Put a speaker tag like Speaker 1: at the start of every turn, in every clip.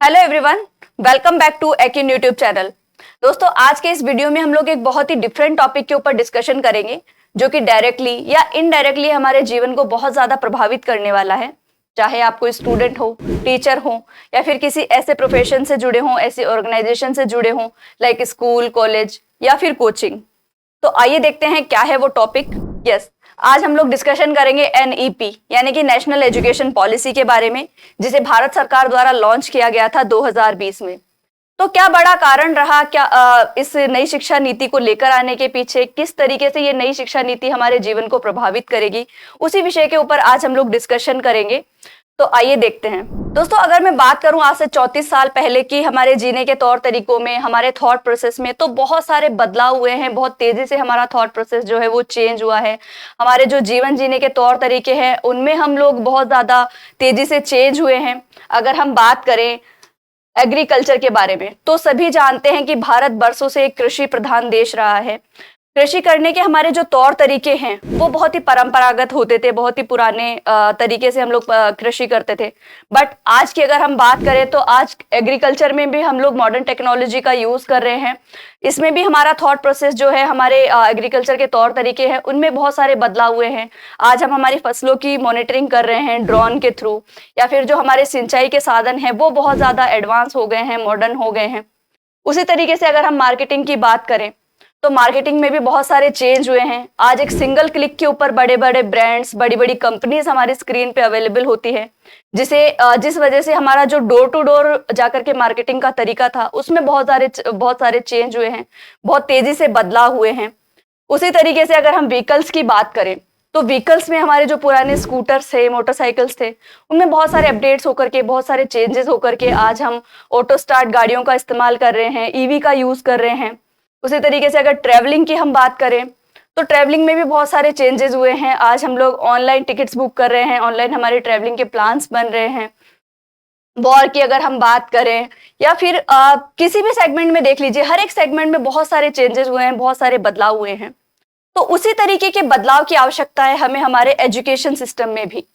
Speaker 1: Hello everyone, welcome back to एक्यून YouTube channel. दोस्तों, आज के इस वीडियो में हम लोग एक बहुत ही डिफरेंट टॉपिक के ऊपर डिस्कशन करेंगे जो कि डायरेक्टली या इनडायरेक्टली हमारे जीवन को बहुत ज्यादा प्रभावित करने वाला है। चाहे आप कोई स्टूडेंट हो, टीचर हो या फिर किसी ऐसे प्रोफेशन से जुड़े हो, ऐसी ऑर्गेनाइजेशन से जुड़े हो लाइक स्कूल, कॉलेज या फिर कोचिंग। तो आइए देखते हैं क्या है वो टॉपिक। यस, आज हम लोग डिस्कशन करेंगे एनईपी यानी कि नेशनल एजुकेशन पॉलिसी के बारे में, जिसे भारत सरकार द्वारा लॉन्च किया गया था 2020 में। तो क्या बड़ा कारण रहा इस नई शिक्षा नीति को लेकर आने के पीछे, किस तरीके से ये नई शिक्षा नीति हमारे जीवन को प्रभावित करेगी, उसी विषय के ऊपर आज हम लोग डिस्कशन करेंगे। तो आइए देखते हैं। दोस्तों, अगर मैं बात करूं आज से 34 साल पहले की हमारे जीने के तौर तरीकों में, हमारे थॉट प्रोसेस में, तो बहुत सारे बदलाव हुए हैं। बहुत तेजी से हमारा थॉट प्रोसेस जो है वो चेंज हुआ है। हमारे जो जीवन जीने के तौर तरीके हैं उनमें हम लोग बहुत ज्यादा तेजी से चेंज हुए हैं। अगर हम बात करें एग्रीकल्चर के बारे में, तो सभी जानते हैं कि भारत बरसों से एक कृषि प्रधान देश रहा है। कृषि करने के हमारे जो तौर तरीके हैं वो बहुत ही परंपरागत होते थे, बहुत ही पुराने तरीके से हम लोग कृषि करते थे। बट आज की अगर हम बात करें तो आज एग्रीकल्चर में भी हम लोग मॉडर्न टेक्नोलॉजी का यूज कर रहे हैं। इसमें भी हमारा थॉट प्रोसेस जो है, हमारे एग्रीकल्चर के तौर तरीके हैं, उनमें बहुत सारे बदलाव हुए हैं। आज हम हमारी फसलों की मॉनिटरिंग कर रहे हैं ड्रोन के थ्रू, या फिर जो हमारे सिंचाई के साधन हैं वो बहुत ज्यादा एडवांस हो गए हैं, मॉडर्न हो गए हैं। उसी तरीके से अगर हम मार्केटिंग की बात करें तो मार्केटिंग में भी बहुत सारे चेंज हुए हैं। आज एक सिंगल क्लिक के ऊपर बड़े बड़े ब्रांड्स, बड़ी बड़ी कंपनीज हमारी स्क्रीन पे अवेलेबल होती है, जिस वजह से हमारा जो डोर टू डोर जाकर के मार्केटिंग का तरीका था उसमें बहुत सारे चेंज हुए हैं, बहुत तेजी से बदलाव हुए हैं। उसी तरीके से अगर हम व्हीकल्स की बात करें तो व्हीकल्स में हमारे जो पुराने स्कूटर्स थे, मोटरसाइकिल्स थे, उनमें बहुत सारे अपडेट्स होकर के, बहुत सारे चेंजेस होकर के आज हम ऑटो स्टार्ट गाड़ियों का इस्तेमाल कर रहे हैं, ईवी का यूज कर रहे हैं। उसी तरीके से अगर ट्रैवलिंग की हम बात करें तो ट्रैवलिंग में भी बहुत सारे चेंजेस हुए हैं। आज हम लोग ऑनलाइन टिकट्स बुक कर रहे हैं, ऑनलाइन हमारे ट्रैवलिंग के प्लान्स बन रहे हैं। वॉर की अगर हम बात करें या फिर किसी भी सेगमेंट में देख लीजिए, हर एक सेगमेंट में बहुत सारे चेंजेस हुए हैं, बहुत सारे बदलाव हुए हैं। तो उसी तरीके के बदलाव की आवश्यकता है हमें हमारे एजुकेशन सिस्टम में भी।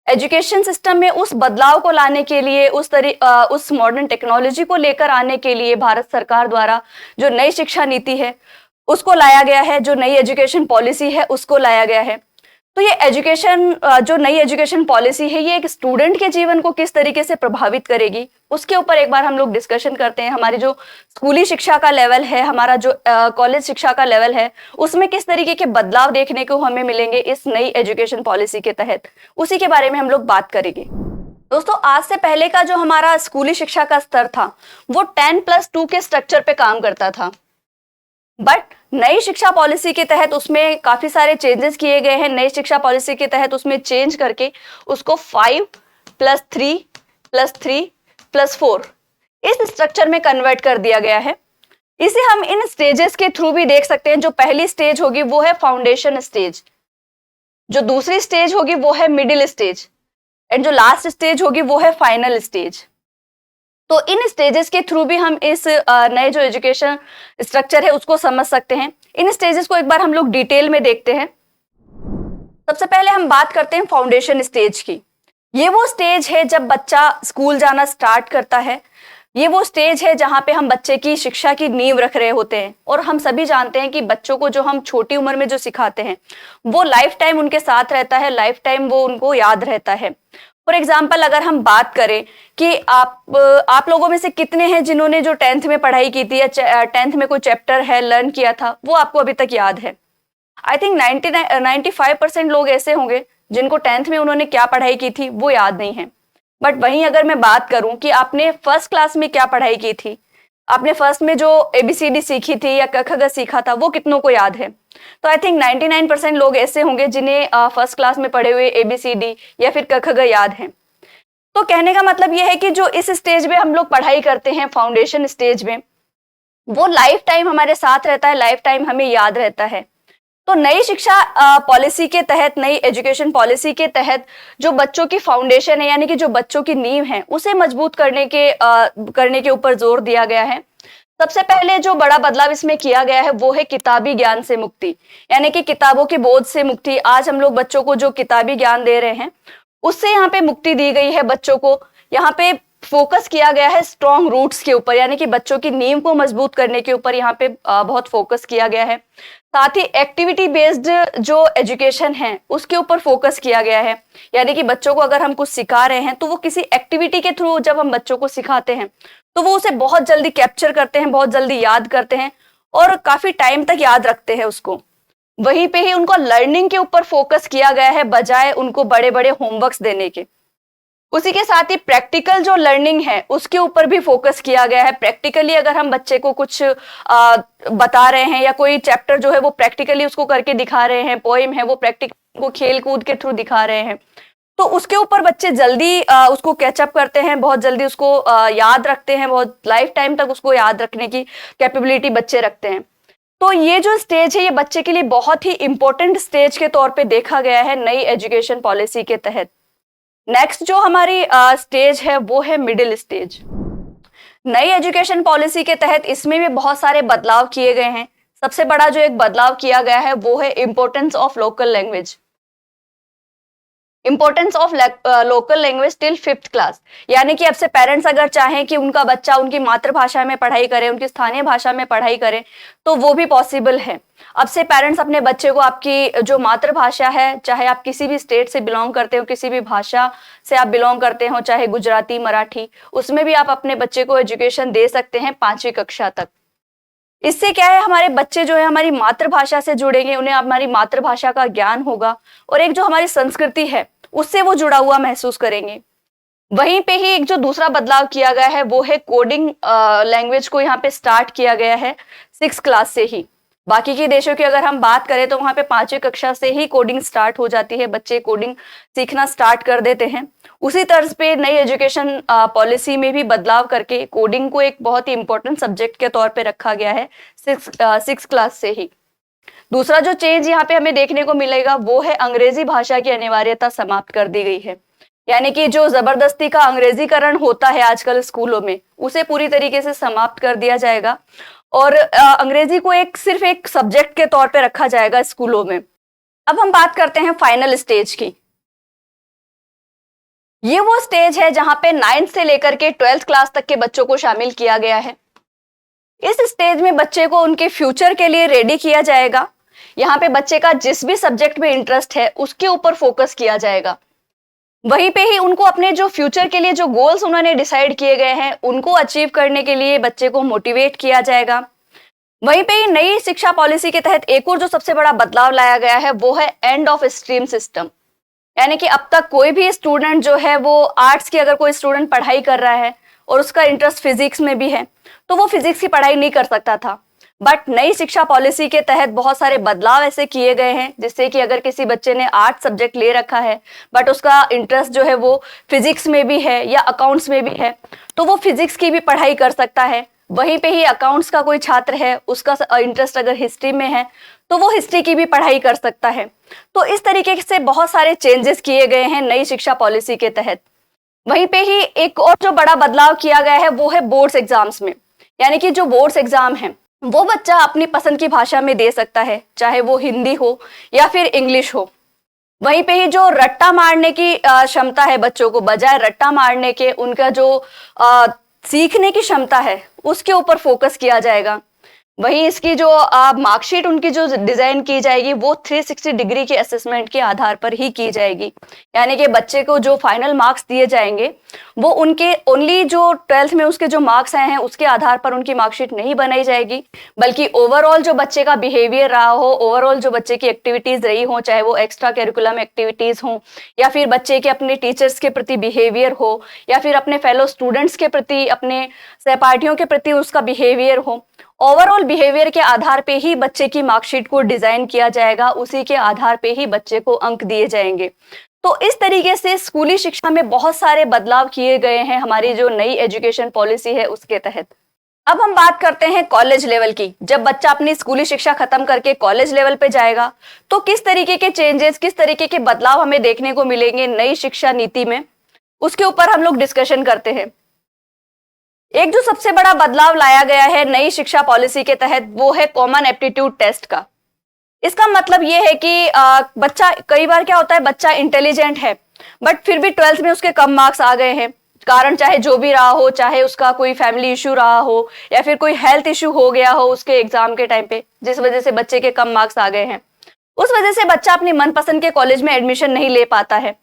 Speaker 1: एजुकेशन सिस्टम में उस बदलाव को लाने के लिए, उस मॉडर्न टेक्नोलॉजी को लेकर आने के लिए भारत सरकार द्वारा जो नई शिक्षा नीति है उसको लाया गया है, जो नई एजुकेशन पॉलिसी है उसको लाया गया है। तो ये जो नई एजुकेशन पॉलिसी है ये एक स्टूडेंट के जीवन को किस तरीके से प्रभावित करेगी, उसके ऊपर एक बार हम लोग डिस्कशन करते हैं। हमारी जो स्कूली शिक्षा का लेवल है, हमारा जो कॉलेज शिक्षा का लेवल है, उसमें किस तरीके के बदलाव देखने को हमें मिलेंगे इस नई एजुकेशन पॉलिसी के तहत, उसी के बारे में हम लोग बात करेंगे। दोस्तों, आज से पहले का जो हमारा स्कूली शिक्षा का स्तर था वो 10+2 के स्ट्रक्चर पे काम करता था। बट नई शिक्षा पॉलिसी के तहत उसमें काफी सारे चेंजेस किए गए हैं। नई शिक्षा पॉलिसी के तहत उसमें चेंज करके उसको 5+3+3+4 इस स्ट्रक्चर में कन्वर्ट कर दिया गया है। इसे हम इन स्टेजेस के थ्रू भी देख सकते हैं। जो पहली स्टेज होगी वो है फाउंडेशन स्टेज, जो दूसरी स्टेज होगी वो है मिडिल स्टेज, एंड जो लास्ट स्टेज होगी वो है फाइनल स्टेज। तो इन स्टेजेस के थ्रू भी हम इस नए जो एजुकेशन स्ट्रक्चर है उसको समझ सकते हैं। इन स्टेजेस को एक बार हम लोग डिटेल में देखते हैं। सबसे पहले हम बात करते हैं फाउंडेशन स्टेज की। ये वो स्टेज है जब बच्चा स्कूल जाना स्टार्ट करता है। ये वो स्टेज है जहाँ पे हम बच्चे की शिक्षा की नींव रख रहे होते हैं। और हम सभी जानते हैं कि बच्चों को जो हम छोटी उम्र में जो सिखाते हैं वो लाइफ टाइम उनके साथ रहता है, लाइफ टाइम वो उनको याद रहता है। फॉर एग्जाम्पल, अगर हम बात करें कि आप लोगों में से कितने हैं जिन्होंने जो 10th में पढ़ाई की थी या 10th में कोई चैप्टर है लर्न किया था, वो आपको अभी तक याद है। आई थिंक 95% लोग ऐसे होंगे जिनको 10th में उन्होंने क्या पढ़ाई की थी वो याद नहीं है। बट वहीं अगर मैं बात करूं कि आपने फर्स्ट क्लास में क्या पढ़ाई की थी, आपने फर्स्ट में जो ABCD सीखी थी या क ख ग सीखा था, वो कितनों को याद है? तो आई थिंक 99% लोग ऐसे होंगे जिन्हें फर्स्ट क्लास में पढ़े हुए ABCD या फिर क ख ग याद है। तो कहने का मतलब यह है कि जो इस स्टेज में हम लोग पढ़ाई करते हैं, फाउंडेशन स्टेज में, वो लाइफ टाइम हमारे साथ रहता है, लाइफ टाइम हमें याद रहता है। तो नई शिक्षा पॉलिसी के तहत, नई एजुकेशन पॉलिसी के तहत जो बच्चों की फाउंडेशन है, यानी कि जो बच्चों की नींव है, उसे मजबूत करने के ऊपर जोर दिया गया है। सबसे पहले जो बड़ा बदलाव इसमें किया गया है वो है किताबी ज्ञान से मुक्ति, यानी कि किताबों के बोझ से मुक्ति। आज हम लोग बच्चों को जो किताबी ज्ञान दे रहे हैं उससे यहाँ पे मुक्ति दी गई है बच्चों को। यहाँ पे फोकस किया गया है स्ट्रॉन्ग रूट्स के ऊपर, यानी कि बच्चों की नींव को मजबूत करने के ऊपर यहाँ पे बहुत फोकस किया गया है। साथ ही एक्टिविटी बेस्ड जो एजुकेशन है उसके ऊपर फोकस किया गया है, यानी कि बच्चों को अगर हम कुछ सिखा रहे हैं तो वो किसी एक्टिविटी के थ्रू जब हम बच्चों को सिखाते हैं तो वो उसे बहुत जल्दी कैप्चर करते हैं, बहुत जल्दी याद करते हैं और काफी टाइम तक याद रखते हैं उसको। वहीं पे ही उनको लर्निंग के ऊपर फोकस किया गया है बजाय उनको बड़े बड़े होमवर्क्स देने के। उसी के साथ ही प्रैक्टिकल जो लर्निंग है उसके ऊपर भी फोकस किया गया है। प्रैक्टिकली अगर हम बच्चे को कुछ बता रहे हैं या कोई चैप्टर जो है वो प्रैक्टिकली उसको करके दिखा रहे हैं, पोएम है वो प्रैक्टिकल को खेल कूद के थ्रू दिखा रहे हैं, तो उसके ऊपर बच्चे जल्दी उसको कैचअप करते हैं, बहुत जल्दी उसको याद रखते हैं, बहुत लाइफ टाइम तक उसको याद रखने की कैपेबिलिटी बच्चे रखते हैं। तो ये जो स्टेज है ये बच्चे के लिए बहुत ही इंपॉर्टेंट स्टेज के तौर पे देखा गया है नई एजुकेशन पॉलिसी के तहत। नेक्स्ट जो हमारी स्टेज है वो है मिडिल स्टेज। नई एजुकेशन पॉलिसी के तहत इसमें भी बहुत सारे बदलाव किए गए हैं। सबसे बड़ा जो एक बदलाव किया गया है वो है importance of local language. Importance of local language till 5th class, यानी कि अब से पेरेंट्स अगर चाहें कि उनका बच्चा उनकी मातृभाषा में पढ़ाई करे, उनकी स्थानीय भाषा में पढ़ाई करे, तो वो भी पॉसिबल है। अब से पेरेंट्स अपने बच्चे को आपकी जो मातृभाषा है, चाहे आप किसी भी स्टेट से बिलोंग करते हो, किसी भी भाषा से आप बिलोंग करते हो, चाहे गुजराती, मराठी, उसमें भी आप अपने बच्चे को एजुकेशन दे सकते हैं 5वीं कक्षा तक। इससे क्या है, हमारे बच्चे जो है हमारी मातृभाषा से जुड़ेंगे, उन्हें हमारी मातृभाषा का ज्ञान होगा और एक जो हमारी संस्कृति है उससे वो जुड़ा हुआ महसूस करेंगे। वहीं पे ही एक जो दूसरा बदलाव किया गया है वो है कोडिंग लैंग्वेज को यहाँ पे स्टार्ट किया गया है 6th क्लास से ही। बाकी के देशों की अगर हम बात करें तो वहां पे 5वीं कक्षा से ही कोडिंग स्टार्ट हो जाती है, बच्चे कोडिंग सीखना स्टार्ट कर देते हैं। उसी तर्ज पे नई एजुकेशन पॉलिसी में भी बदलाव करके कोडिंग को एक बहुत ही इंपॉर्टेंट सब्जेक्ट के तौर पे रखा गया है 6th क्लास से ही। दूसरा जो चेंज यहाँ पे हमें देखने को मिलेगा वो है अंग्रेजी भाषा की अनिवार्यता समाप्त कर दी गई है, यानी कि जो जबरदस्ती का अंग्रेजीकरण होता है आजकल स्कूलों में उसे पूरी तरीके से समाप्त कर दिया जाएगा और अंग्रेजी को सिर्फ एक सब्जेक्ट के तौर पे रखा जाएगा स्कूलों में। अब हम बात करते हैं फाइनल स्टेज की। ये वो स्टेज है जहां पे 9th से लेकर के 12th क्लास तक के बच्चों को शामिल किया गया है। इस स्टेज में बच्चे को उनके फ्यूचर के लिए रेडी किया जाएगा। यहाँ पे बच्चे का जिस भी सब्जेक्ट में इंटरेस्ट है उसके ऊपर फोकस किया जाएगा। वहीं पे ही उनको अपने जो फ्यूचर के लिए जो गोल्स उन्होंने डिसाइड किए गए हैं उनको अचीव करने के लिए बच्चे को मोटिवेट किया जाएगा। वहीं पे ही नई शिक्षा पॉलिसी के तहत एक और जो सबसे बड़ा बदलाव लाया गया है वो है एंड ऑफ स्ट्रीम सिस्टम, यानी कि अब तक कोई भी स्टूडेंट जो है वो आर्ट्स की अगर कोई स्टूडेंट पढ़ाई कर रहा है और उसका इंटरेस्ट फिजिक्स में भी है तो वो फिजिक्स की पढ़ाई नहीं कर सकता था। बट नई शिक्षा पॉलिसी के तहत बहुत सारे बदलाव ऐसे किए गए हैं जिससे कि अगर किसी बच्चे ने आर्ट्स सब्जेक्ट ले रखा है बट उसका इंटरेस्ट जो है वो फिजिक्स में भी है या अकाउंट्स में भी है तो वो फिजिक्स की भी पढ़ाई कर सकता है। वहीं पे ही अकाउंट्स का कोई छात्र है उसका इंटरेस्ट अगर हिस्ट्री में है तो वो हिस्ट्री की भी पढ़ाई कर सकता है। तो इस तरीके से बहुत सारे चेंजेस किए गए हैं नई शिक्षा पॉलिसी के तहत। वहीं पे ही एक और जो बड़ा बदलाव किया गया है वो है बोर्ड्स एग्जाम्स में, यानी कि जो बोर्ड्स एग्जाम है वो बच्चा अपनी पसंद की भाषा में दे सकता है, चाहे वो हिंदी हो या फिर इंग्लिश हो। वहीं पे ही जो रट्टा मारने की क्षमता है बच्चों को, बजाय रट्टा मारने के उनका जो सीखने की क्षमता है उसके ऊपर फोकस किया जाएगा। वहीं इसकी जो मार्कशीट उनकी जो डिजाइन की जाएगी वो 360 डिग्री के असेसमेंट के आधार पर ही की जाएगी, यानी कि बच्चे को जो फाइनल मार्क्स दिए जाएंगे वो उनके ओनली जो 12th में उसके जो मार्क्स आए हैं उसके आधार पर उनकी मार्कशीट नहीं बनाई जाएगी, बल्कि ओवरऑल जो बच्चे का बिहेवियर रहा हो, ओवरऑल जो बच्चे की एक्टिविटीज रही हो, चाहे वो एक्स्ट्रा करिकुलम एक्टिविटीज हो या फिर बच्चे के अपने टीचर्स के प्रति बिहेवियर हो या फिर अपने फेलो स्टूडेंट्स के प्रति, अपने सहपाठियों के प्रति उसका बिहेवियर हो, ओवरऑल बिहेवियर के आधार पे ही बच्चे की मार्कशीट को डिजाइन किया जाएगा, उसी के आधार पे ही बच्चे को अंक दिए जाएंगे। तो इस तरीके से स्कूली शिक्षा में बहुत सारे बदलाव किए गए हैं हमारी जो नई एजुकेशन पॉलिसी है उसके तहत। अब हम बात करते हैं कॉलेज लेवल की। जब बच्चा अपनी स्कूली शिक्षा खत्म करके कॉलेज लेवल पे जाएगा तो किस तरीके के चेंजेस, किस तरीके के बदलाव हमें देखने को मिलेंगे नई शिक्षा नीति में, उसके ऊपर हम लोग डिस्कशन करते हैं। एक जो सबसे बड़ा बदलाव लाया गया है नई शिक्षा पॉलिसी के तहत वो है कॉमन एप्टीट्यूड टेस्ट का। इसका मतलब ये है कि बच्चा, कई बार क्या होता है बच्चा इंटेलिजेंट है बट फिर भी 12th में उसके कम मार्क्स आ गए हैं कारण चाहे जो भी रहा हो, चाहे उसका कोई फैमिली इशू रहा हो या फिर कोई हेल्थ इशू हो गया हो उसके एग्जाम के टाइम पे, जिस वजह से बच्चे के कम मार्क्स आ गए हैं, उस वजह से बच्चा अपनी मनपसंद के कॉलेज में एडमिशन नहीं ले पाता है।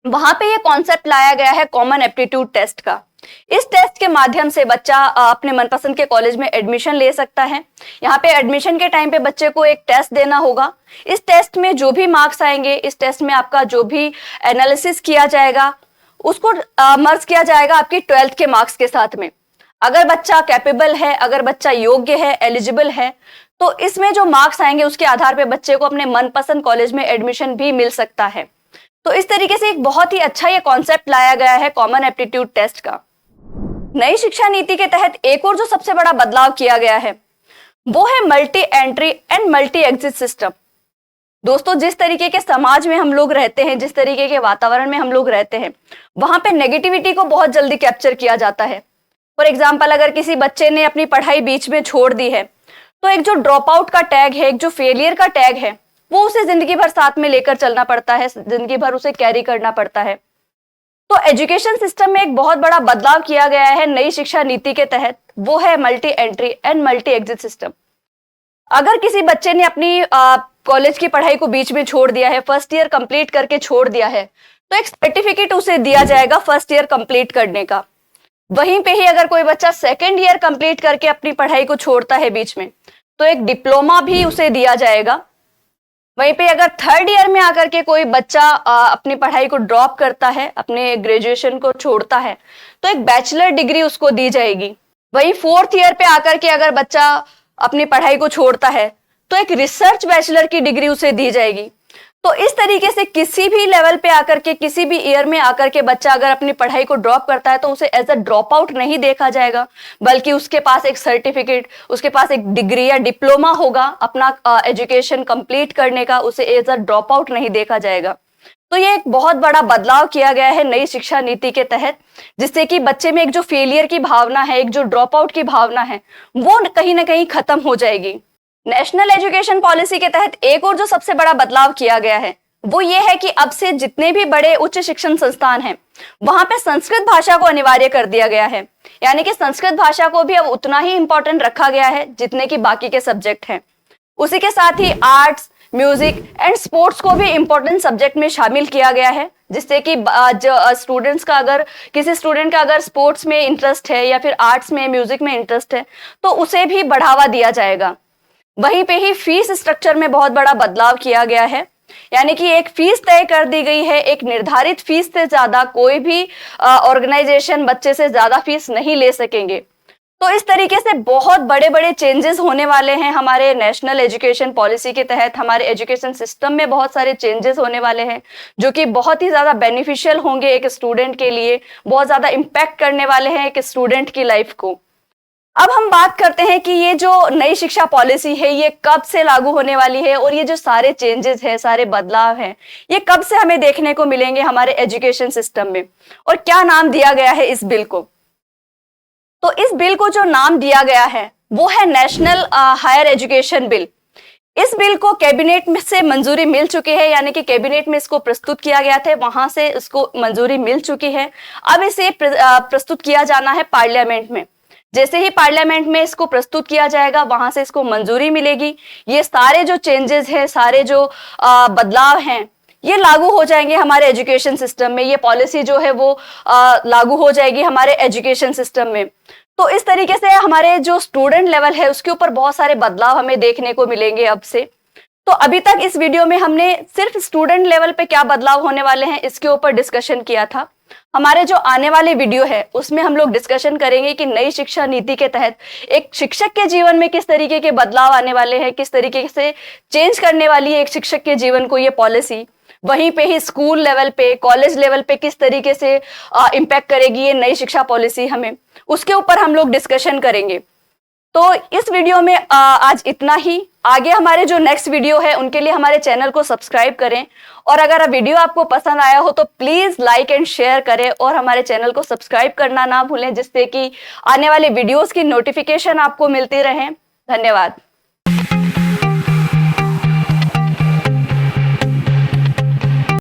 Speaker 1: वहां पे ये कॉन्सेप्ट लाया गया है कॉमन एप्टीट्यूड टेस्ट का। इस टेस्ट के माध्यम से बच्चा अपने मनपसंद के कॉलेज में एडमिशन ले सकता है। यहाँ पे एडमिशन के टाइम पे बच्चे को एक टेस्ट देना होगा। इस टेस्ट में जो भी मार्क्स आएंगे, इस टेस्ट में आपका जो भी एनालिसिस किया जाएगा उसको मर्ज किया जाएगा आपकी 12th के मार्क्स के साथ में। अगर बच्चा कैपेबल है, अगर बच्चा योग्य है, एलिजिबल है, तो इसमें जो मार्क्स आएंगे उसके आधार पे बच्चे को अपने मनपसंद कॉलेज में एडमिशन भी मिल सकता है। तो इस तरीके से एक बहुत ही अच्छा ये कॉन्सेप्ट लाया गया है कॉमन एप्टीट्यूड टेस्ट का। नई शिक्षा नीति के तहत एक और जो सबसे बड़ा बदलाव किया गया है वो है multi entry and multi exit system. दोस्तों, जिस तरीके के समाज में हम लोग रहते हैं, जिस तरीके के वातावरण में हम लोग रहते हैं, वहां पे नेगेटिविटी को बहुत जल्दी कैप्चर किया जाता है। फॉर एग्जाम्पल, अगर किसी बच्चे ने अपनी पढ़ाई बीच में छोड़ दी है तो एक जो ड्रॉप आउट का टैग है, एक जो फेलियर का टैग है, वो उसे जिंदगी भर साथ में लेकर चलना पड़ता है, जिंदगी भर उसे कैरी करना पड़ता है। तो एजुकेशन सिस्टम में एक बहुत बड़ा बदलाव किया गया है नई शिक्षा नीति के तहत, वो है multi entry and multi exit system. अगर किसी बच्चे ने अपनी कॉलेज की पढ़ाई को बीच में छोड़ दिया है, फर्स्ट ईयर कंप्लीट करके छोड़ दिया है, तो एक सर्टिफिकेट उसे दिया जाएगा फर्स्ट ईयर कंप्लीट करने का। वहीं पे ही अगर कोई बच्चा सेकेंड ईयर कंप्लीट करके अपनी पढ़ाई को छोड़ता है बीच में, तो एक डिप्लोमा भी उसे दिया जाएगा। वहीं पे अगर थर्ड ईयर में आकर के कोई बच्चा अपनी पढ़ाई को ड्रॉप करता है, अपने ग्रेजुएशन को छोड़ता है, तो एक बैचलर डिग्री उसको दी जाएगी। वहीं फोर्थ ईयर पे आकर के अगर बच्चा अपनी पढ़ाई को छोड़ता है तो एक रिसर्च बैचलर की डिग्री उसे दी जाएगी। तो इस तरीके से किसी भी लेवल पे आकर के, किसी भी ईयर में आकर के बच्चा अगर अपनी पढ़ाई को ड्रॉप करता है तो उसे एज अ ड्रॉप आउट नहीं देखा जाएगा, बल्कि उसके पास एक सर्टिफिकेट, उसके पास एक डिग्री या डिप्लोमा होगा अपना एजुकेशन कंप्लीट करने का, उसे एज अ ड्रॉप आउट नहीं देखा जाएगा। तो ये एक बहुत बड़ा बदलाव किया गया है नई शिक्षा नीति के तहत, जिससे कि बच्चे में एक जो फेलियर की भावना है, एक जो ड्रॉप आउट की भावना है, वो कहीं ना कहीं खत्म हो जाएगी। नेशनल एजुकेशन पॉलिसी के तहत एक और जो सबसे बड़ा बदलाव किया गया है वो ये है कि अब से जितने भी बड़े उच्च शिक्षण संस्थान हैं वहां पे संस्कृत भाषा को अनिवार्य कर दिया गया है। यानी कि संस्कृत भाषा को भी अब उतना ही इंपॉर्टेंट रखा गया है जितने की बाकी के सब्जेक्ट हैं। उसी के साथ ही आर्ट्स, म्यूजिक एंड स्पोर्ट्स को भी इंपॉर्टेंट सब्जेक्ट में शामिल किया गया है, जिससे कि स्टूडेंट्स का, अगर किसी स्टूडेंट का अगर स्पोर्ट्स में इंटरेस्ट है या फिर आर्ट्स में, म्यूजिक में इंटरेस्ट है, तो उसे भी बढ़ावा दिया जाएगा। वहीं पे ही फीस स्ट्रक्चर में बहुत बड़ा बदलाव किया गया है, यानी कि एक फीस तय कर दी गई है। एक निर्धारित फीस से ज्यादा कोई भी ऑर्गेनाइजेशन बच्चे से ज्यादा फीस नहीं ले सकेंगे। तो इस तरीके से बहुत बड़े बड़े चेंजेस होने वाले हैं हमारे नेशनल एजुकेशन पॉलिसी के तहत। हमारे एजुकेशन सिस्टम में बहुत सारे चेंजेस होने वाले हैं जो कि बहुत ही ज्यादा बेनिफिशियल होंगे एक स्टूडेंट के लिए, बहुत ज्यादा इम्पैक्ट करने वाले हैं एक स्टूडेंट की लाइफ को। अब हम बात करते हैं कि ये जो नई शिक्षा पॉलिसी है ये कब से लागू होने वाली है, और ये जो सारे चेंजेस है, सारे बदलाव हैं, ये कब से हमें देखने को मिलेंगे हमारे एजुकेशन सिस्टम में, और क्या नाम दिया गया है इस बिल को। तो इस बिल को जो नाम दिया गया है वो है नेशनल हायर एजुकेशन बिल। इस बिल को कैबिनेट में से मंजूरी मिल चुकी है, यानी कि कैबिनेट में इसको प्रस्तुत किया गया था, वहां से इसको मंजूरी मिल चुकी है। अब इसे प्रस्तुत किया जाना है पार्लियामेंट में। जैसे ही पार्लियामेंट में इसको प्रस्तुत किया जाएगा वहां से इसको मंजूरी मिलेगी। ये सारे जो चेंजेस हैं, सारे जो बदलाव हैं, ये लागू हो जाएंगे हमारे एजुकेशन सिस्टम में। ये पॉलिसी जो है वो लागू हो जाएगी हमारे एजुकेशन सिस्टम में। तो इस तरीके से हमारे जो स्टूडेंट लेवल है उसके ऊपर बहुत सारे बदलाव हमें देखने को मिलेंगे अब से। तो अभी तक इस वीडियो में हमने सिर्फ स्टूडेंट लेवल पे क्या बदलाव होने वाले हैं इसके ऊपर डिस्कशन किया था। हमारे जो आने वाले वीडियो है उसमें हम लोग डिस्कशन करेंगे कि नई शिक्षा नीति के तहत एक शिक्षक के जीवन में किस तरीके के बदलाव आने वाले हैं, किस तरीके से चेंज करने वाली है एक शिक्षक के जीवन को ये पॉलिसी। वहीं पे ही स्कूल लेवल पे, कॉलेज लेवल पे किस तरीके से इम्पैक्ट करेगी ये नई शिक्षा पॉलिसी हमें, उसके ऊपर हम लोग डिस्कशन करेंगे। तो इस वीडियो में आज इतना ही। आगे हमारे जो नेक्स्ट वीडियो है उनके लिए हमारे चैनल को सब्सक्राइब करें, और अगर वीडियो आपको पसंद आया हो तो प्लीज लाइक एंड शेयर करें, और हमारे चैनल को सब्सक्राइब करना ना भूलें, जिससे कि आने वाले वीडियोस की नोटिफिकेशन आपको मिलती रहे। धन्यवाद।